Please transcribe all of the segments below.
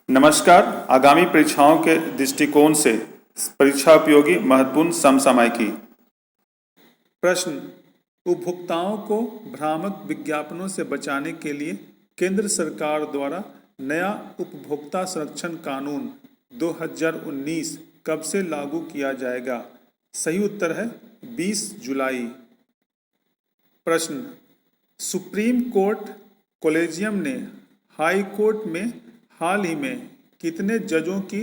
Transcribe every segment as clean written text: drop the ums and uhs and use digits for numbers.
नमस्कार। आगामी परीक्षाओं के दृष्टिकोण से परीक्षा उपयोगी महत्वपूर्ण समसामयिकी। प्रश्न। उपभोक्ताओं को भ्रामक विज्ञापनों से बचाने के लिए केंद्र सरकार द्वारा नया उपभोक्ता संरक्षण कानून 2019 कब से लागू किया जाएगा? सही उत्तर है 20 जुलाई। प्रश्न। सुप्रीम कोर्ट कॉलेजियम ने हाई कोर्ट में हाल ही में कितने जजों की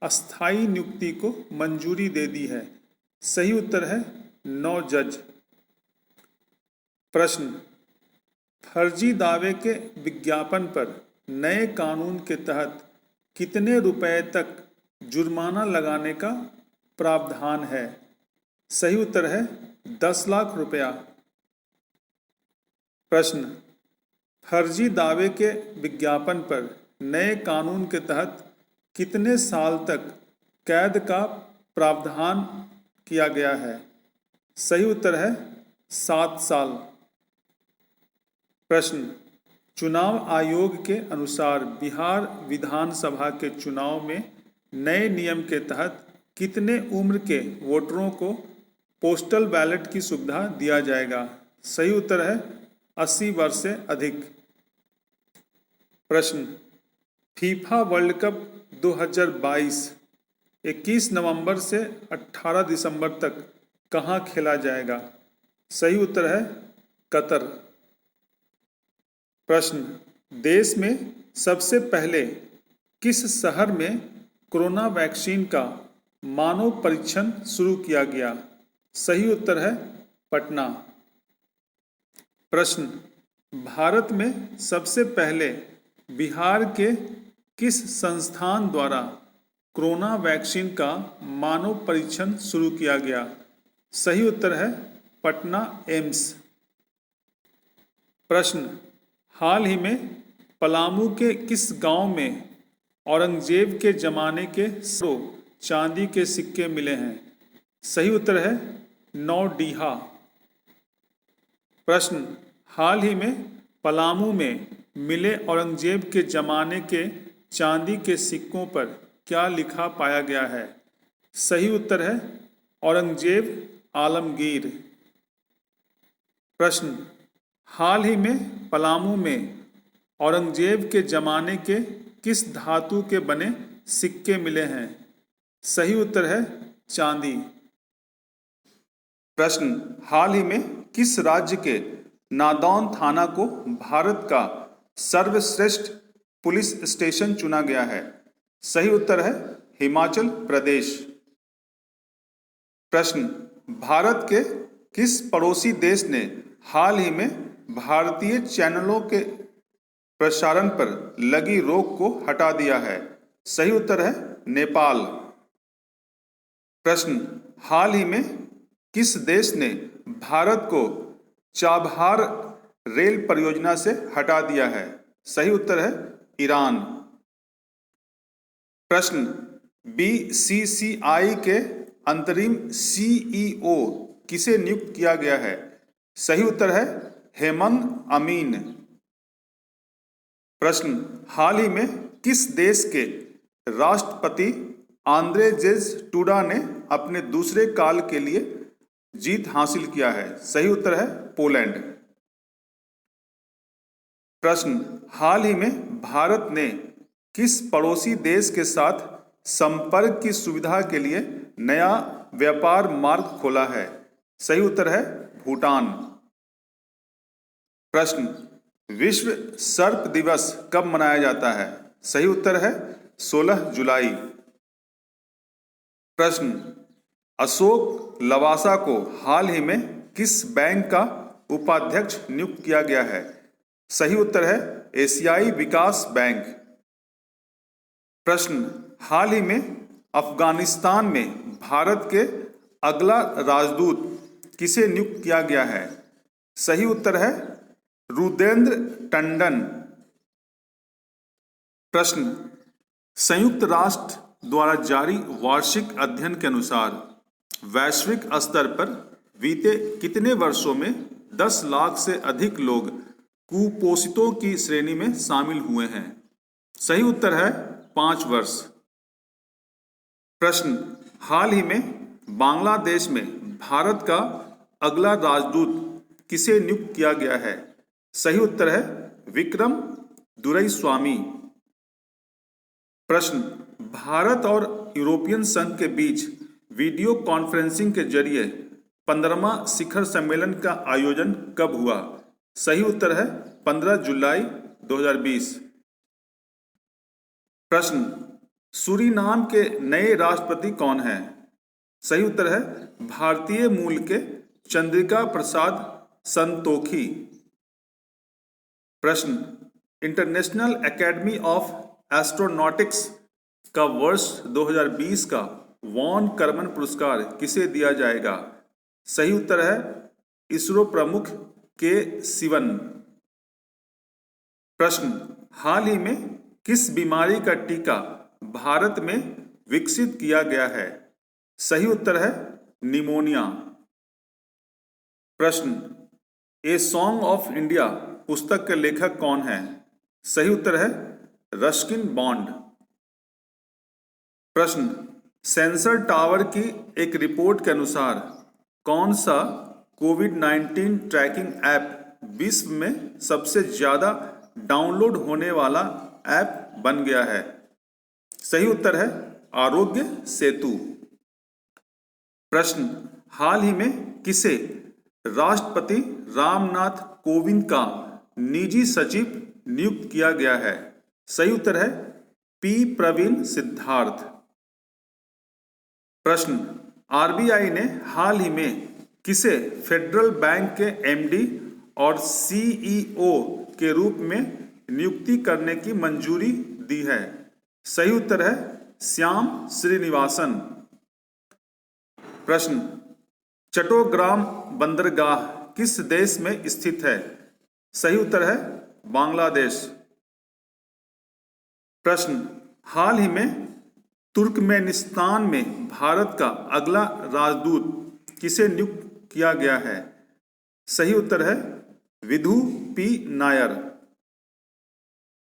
अस्थायी नियुक्ति को मंजूरी दे दी है? सही उत्तर है 9 जज। प्रश्न। फर्जी दावे के विज्ञापन पर नए कानून के तहत कितने रुपए तक जुर्माना लगाने का प्रावधान है? सही उत्तर है 10 लाख रुपया। प्रश्न। फर्जी दावे के विज्ञापन पर नए कानून के तहत कितने साल तक कैद का प्रावधान किया गया है? सही उत्तर है 7 साल। प्रश्न। चुनाव आयोग के अनुसार बिहार विधानसभा के चुनाव में नए नियम के तहत कितने उम्र के वोटरों को पोस्टल बैलेट की सुविधा दिया जाएगा? सही उत्तर है 80 वर्ष से अधिक। प्रश्न। फीफा वर्ल्ड कप 2022 21 नवंबर से 18 दिसंबर तक कहाँ खेला जाएगा? सही उत्तर है कतर। प्रश्न। देश में सबसे पहले किस शहर में कोरोना वैक्सीन का मानव परीक्षण शुरू किया गया? सही उत्तर है पटना। प्रश्न। भारत में सबसे पहले बिहार के किस संस्थान द्वारा कोरोना वैक्सीन का मानव परीक्षण शुरू किया गया? सही उत्तर है पटना एम्स। प्रश्न। हाल ही में पलामू के किस गांव में औरंगजेब के जमाने के 100 चांदी के सिक्के मिले हैं? सही उत्तर है नौडीहा। प्रश्न। हाल ही में पलामू में मिले औरंगजेब के जमाने के चांदी के सिक्कों पर क्या लिखा पाया गया है? सही उत्तर है औरंगजेब आलमगीर। प्रश्न। हाल ही में पलामू में औरंगजेब के जमाने के किस धातु के बने सिक्के मिले हैं? सही उत्तर है चांदी। प्रश्न। हाल ही में किस राज्य के नादौन थाना को भारत का सर्वश्रेष्ठ पुलिस स्टेशन चुना गया है? सही उत्तर है हिमाचल प्रदेश। प्रश्न। भारत के किस पड़ोसी देश ने हाल ही में भारतीय चैनलों के प्रसारण पर लगी रोक को हटा दिया है? सही उत्तर है नेपाल। प्रश्न। हाल ही में किस देश ने भारत को चाबहार रेल परियोजना से हटा दिया है? सही उत्तर है ईरान। प्रश्न। बीसीसीआई के अंतरिम सीईओ किसे नियुक्त किया गया है? सही उत्तर है हेमंत अमीन। प्रश्न। हाल ही में किस देश के राष्ट्रपति आंद्रेजेज टूडा ने अपने दूसरे काल के लिए जीत हासिल किया है? सही उत्तर है पोलैंड। प्रश्न। हाल ही में भारत ने किस पड़ोसी देश के साथ संपर्क की सुविधा के लिए नया व्यापार मार्ग खोला है? सही उत्तर है भूटान। प्रश्न। विश्व सर्प दिवस कब मनाया जाता है? सही उत्तर है 16 जुलाई। प्रश्न। अशोक लवासा को हाल ही में किस बैंक का उपाध्यक्ष नियुक्त किया गया है? सही उत्तर है एशियाई विकास बैंक। प्रश्न। हाल ही में अफगानिस्तान में भारत के अगला राजदूत किसे नियुक्त किया गया है? सही उत्तर है रुदेंद्र टंडन। प्रश्न। संयुक्त राष्ट्र द्वारा जारी वार्षिक अध्ययन के अनुसार वैश्विक स्तर पर बीते कितने वर्षों में 10 लाख से अधिक लोग कुपोषितों की श्रेणी में शामिल हुए हैं? सही उत्तर है 5 वर्ष। प्रश्न, हाल ही में बांग्लादेश में भारत का अगला राजदूत किसे नियुक्त किया गया है? सही उत्तर है विक्रम दुरईस्वामी। प्रश्न, भारत और यूरोपियन संघ के बीच वीडियो कॉन्फ्रेंसिंग के जरिए 15वां शिखर सम्मेलन का आयोजन कब हुआ? सही उत्तर है 15 जुलाई 2020। प्रश्न, सूरीनाम के नए राष्ट्रपति कौन हैं? सही उत्तर है भारतीय मूल के चंद्रिका प्रसाद संतोखी। प्रश्न, इंटरनेशनल एकेडमी ऑफ एस्ट्रोनॉटिक्स का वर्ष 2020 का वॉन करमन पुरस्कार किसे दिया जाएगा? सही उत्तर है इसरो प्रमुख के सिवन। प्रश्न, हाल ही में किस बीमारी का टीका भारत में विकसित किया गया है? सही उत्तर है निमोनिया। प्रश्न, ए सॉन्ग ऑफ इंडिया पुस्तक के लेखक कौन है? सही उत्तर है रस्किन बॉन्ड। प्रश्न, सेंसर टावर की एक रिपोर्ट के अनुसार कौन सा कोविड-19 ट्रैकिंग ऐप विश्व में सबसे ज्यादा डाउनलोड होने वाला ऐप बन गया है? सही उत्तर है आरोग्य सेतु। प्रश्न, हाल ही में किसे राष्ट्रपति रामनाथ कोविंद का निजी सचिव नियुक्त किया गया है? सही उत्तर है पी प्रवीण सिद्धार्थ। प्रश्न, आरबीआई ने हाल ही में किसे फेडरल बैंक के एमडी और सीईओ के रूप में नियुक्ति करने की मंजूरी दी है? सही उत्तर है श्याम श्रीनिवासन। प्रश्न, चट्टोग्राम बंदरगाह किस देश में स्थित है? सही उत्तर है बांग्लादेश। प्रश्न, हाल ही में तुर्कमेनिस्तान में भारत का अगला राजदूत किसे नियुक्त किया गया है? सही उत्तर है विधु पी नायर।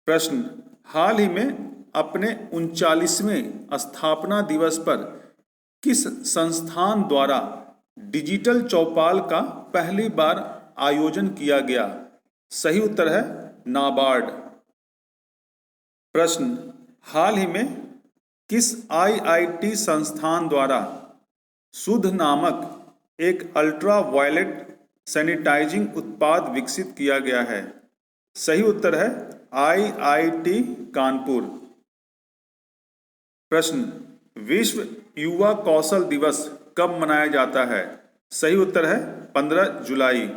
प्रश्न, हाल ही में अपने 39वें स्थापना दिवस पर किस संस्थान द्वारा डिजिटल चौपाल का पहली बार आयोजन किया गया? सही उत्तर है नाबार्ड। प्रश्न, हाल ही में किस आईआईटी संस्थान द्वारा सुध नामक एक अल्ट्रा वायलेट सैनिटाइजिंग उत्पाद विकसित किया गया है? सही उत्तर है आईआईटी कानपुर। प्रश्न, विश्व युवा कौशल दिवस कब मनाया जाता है? सही उत्तर है 15 जुलाई।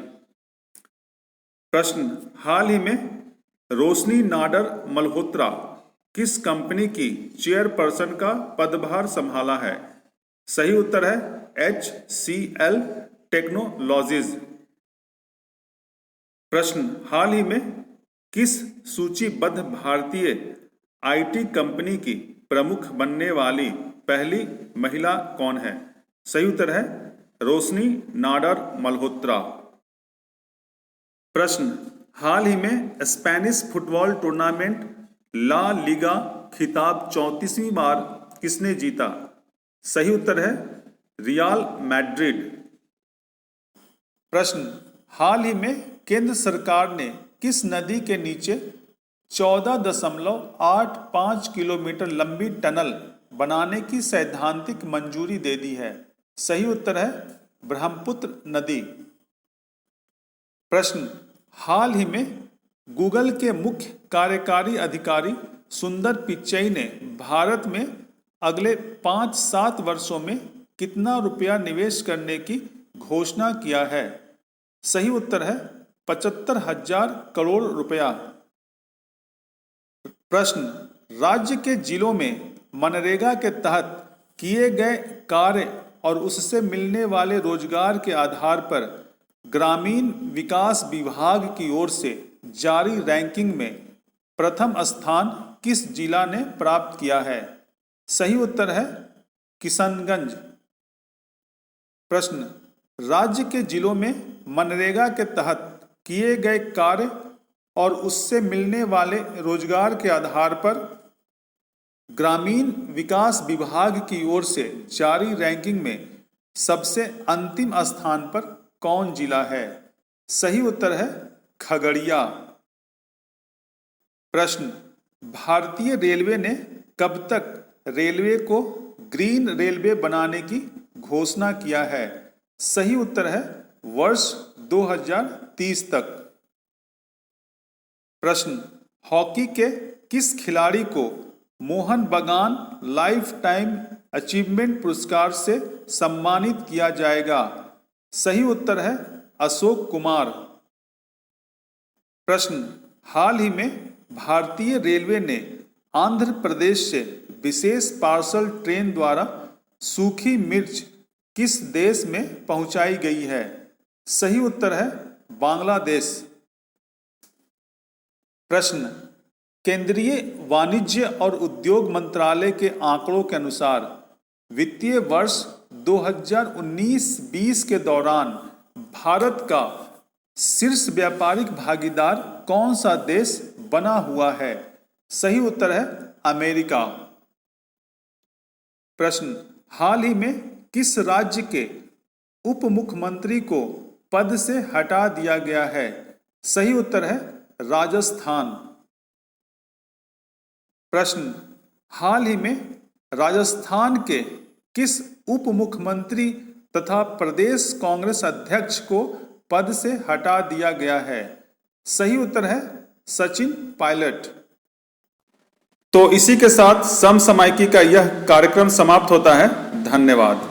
प्रश्न, हाल ही में रोशनी नाडर मल्होत्रा किस कंपनी की चेयरपर्सन का पदभार संभाला है? सही उत्तर है HCL टेक्नोलॉजीज। प्रश्न, हाल ही में किस सूचीबद्ध भारतीय आईटी कंपनी की प्रमुख बनने वाली पहली महिला कौन है? सही उत्तर है रोशनी नाडर मल्होत्रा। प्रश्न, हाल ही में Spanish football tournament La Liga खिताब 34वीं बार किसने जीता? सही उत्तर है रियल मैड्रिड। प्रश्न, हाल ही में केंद्र सरकार ने किस नदी के नीचे 14.85 किलोमीटर लंबी टनल बनाने की सैद्धांतिक मंजूरी दे दी है? सही उत्तर है ब्रह्मपुत्र नदी। प्रश्न, हाल ही में गूगल के मुख्य कार्यकारी अधिकारी सुंदर पिचई ने भारत में अगले 5-7 वर्षों में कितना रुपया निवेश करने की घोषणा किया है? सही उत्तर है 75,000 करोड़ रुपया। प्रश्न, राज्य के जिलों में मनरेगा के तहत किए गए कार्य और उससे मिलने वाले रोजगार के आधार पर ग्रामीण विकास विभाग की ओर से जारी रैंकिंग में प्रथम स्थान किस जिला ने प्राप्त किया है? सही उत्तर है किशनगंज। प्रश्न, राज्य के जिलों में मनरेगा के तहत किए गए कार्य और उससे मिलने वाले रोजगार के आधार पर ग्रामीण विकास विभाग की ओर से जारी रैंकिंग में सबसे अंतिम स्थान पर कौन जिला है? सही उत्तर है खगड़िया। प्रश्न, भारतीय रेलवे ने कब तक रेलवे को ग्रीन रेलवे बनाने की घोषणा किया है? सही उत्तर है वर्ष 2030 तक। प्रश्न, हॉकी के किस खिलाड़ी को मोहन बगान लाइफ टाइम अचीवमेंट पुरस्कार से सम्मानित किया जाएगा? सही उत्तर है अशोक कुमार। प्रश्न, हाल ही में भारतीय रेलवे ने आंध्र प्रदेश से विशेष पार्सल ट्रेन द्वारा सूखी मिर्च किस देश में पहुंचाई गई है? सही उत्तर है बांग्लादेश। प्रश्न, केंद्रीय वाणिज्य और उद्योग मंत्रालय के आंकड़ों के अनुसार वित्तीय वर्ष 2019-20 के दौरान भारत का शीर्ष व्यापारिक भागीदार कौन सा देश बना हुआ है? सही उत्तर है अमेरिका। प्रश्न, हाल ही में किस राज्य के उप मुख्यमंत्री को पद से हटा दिया गया है? सही उत्तर है राजस्थान। प्रश्न, हाल ही में राजस्थान के किस उप मुख्यमंत्री तथा प्रदेश कांग्रेस अध्यक्ष को पद से हटा दिया गया है? सही उत्तर है सचिन पायलट। तो इसी के साथ समसामयिकी का यह कार्यक्रम समाप्त होता है। धन्यवाद।